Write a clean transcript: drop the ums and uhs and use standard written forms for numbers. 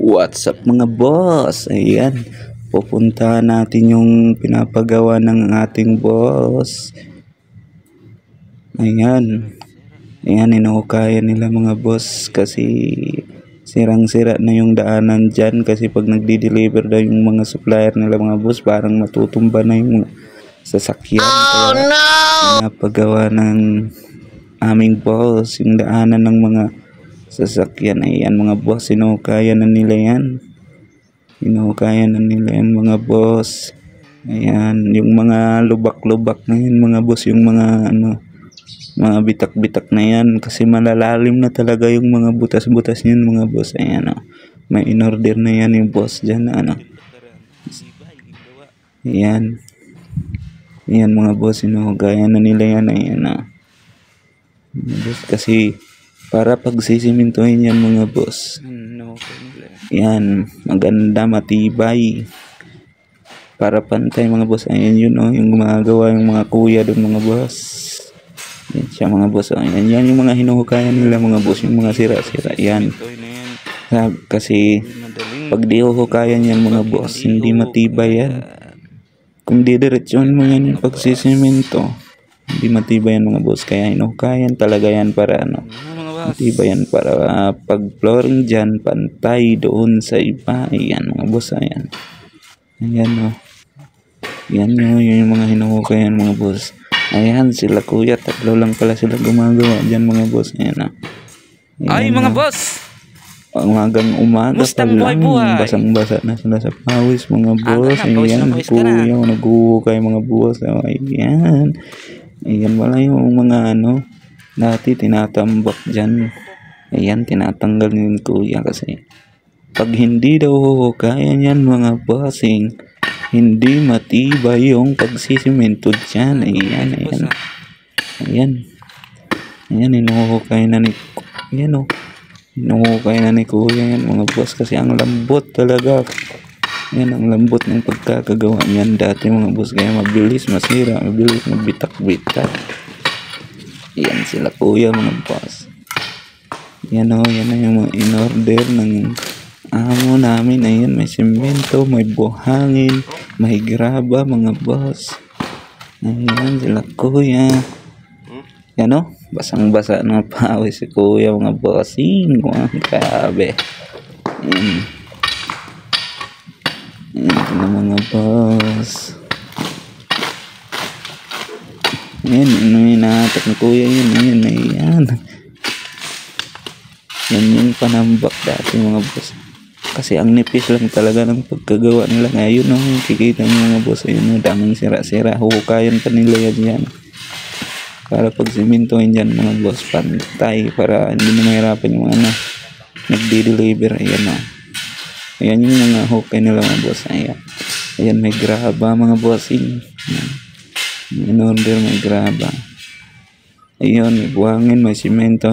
What's up mga boss? Ayan, pupuntahan natin yung pinapagawa ng ating boss. Ayan, inuukayan nila mga boss kasi sirang-sira na yung daanan dyan kasi pag nagdi-deliver daw yung mga supplier nila mga boss parang matutumba na yung sasakyan. Kaya pinapagawa ng aming boss yung daanan ng mga sasakyan. Ayan mga boss, inuukayan na nila yan. Inuukayan na nila yan mga boss. Ayan, yung mga lubak-lubak na yan mga boss, yung mga mga bitak-bitak na yan kasi malalalim na talaga yung mga butas-butas niyan mga boss. Ayan may in-order na yan yung boss dyan Ayan. Ayan mga boss, inuukayan na nila yan. Ayan mga boss, kasi para pagsisimintuhin yan mga boss. Yan, maganda, matibay. Para pantay mga boss. Ayan yun yung gumagawa yung mga kuya doon mga boss. Yan siya mga boss. Ayan yan yung mga hinuhukayan nila mga boss. Yung mga sira-sira yan. Kasi pag di huhukayan yan mga boss, hindi matibay yan. Kung didiretsyon mo yan yung pagsisiminto, hindi matibay yan mga boss. Kaya hinuhukayan talaga yan para matibay yan para pag flooring dyan pantay doon sa iba. Ayan mga boss. Ayan yan yung mga hinuhukayan mga boss. Ayan sila kuya, tatlo lang pala sila gumagawa dyan mga boss. Ayan ay mga boss, umagang umaga pa lang, basang-basa na sila sa pawis mga boss. Ayan kuya, naghuhukay mga boss. Ayan wala yung mga dati tinatambak dyan. Ayan, tinatanggal ni kuya kasi pag hindi daw huhukayan yan mga bossing, hindi matibay yung pagsisimento dyan. Ayan inuhukay na ni inuhukay na ni kuya yan mga boss kasi ang lambot talaga. Yan ang lambot ng pagkakagawa niyan dati mga boss, kaya mabilis masira, mabilis magbitak-bitak. Yan sila kuya mga boss. Yan na yung mga in-order ng amo namin. Ayan, may simento, may buhangin, may graba mga boss. Ayan sila kuya. Yan basang-basa ng pawis si kuya mga bossing. Grabe. Yan sila mga boss. Ayan, hinahatak ni kuya yun. Ayan. Yan yung panambak dati mga boss. Kasi ang nipis lang talaga ng pagkagawa nila. Ngayon kikita nyo mga boss. Ayun daming sira-sira. Huhukayan pa nila yan. Para pag simintuhin dyan mga boss, pantay. Para hindi na mahirapan yung nagdi-deliver. Ayan yung mga hukay nila mga boss. Ayan may graba mga bossing. In order may graba. Ayun, may buhangin, may simento.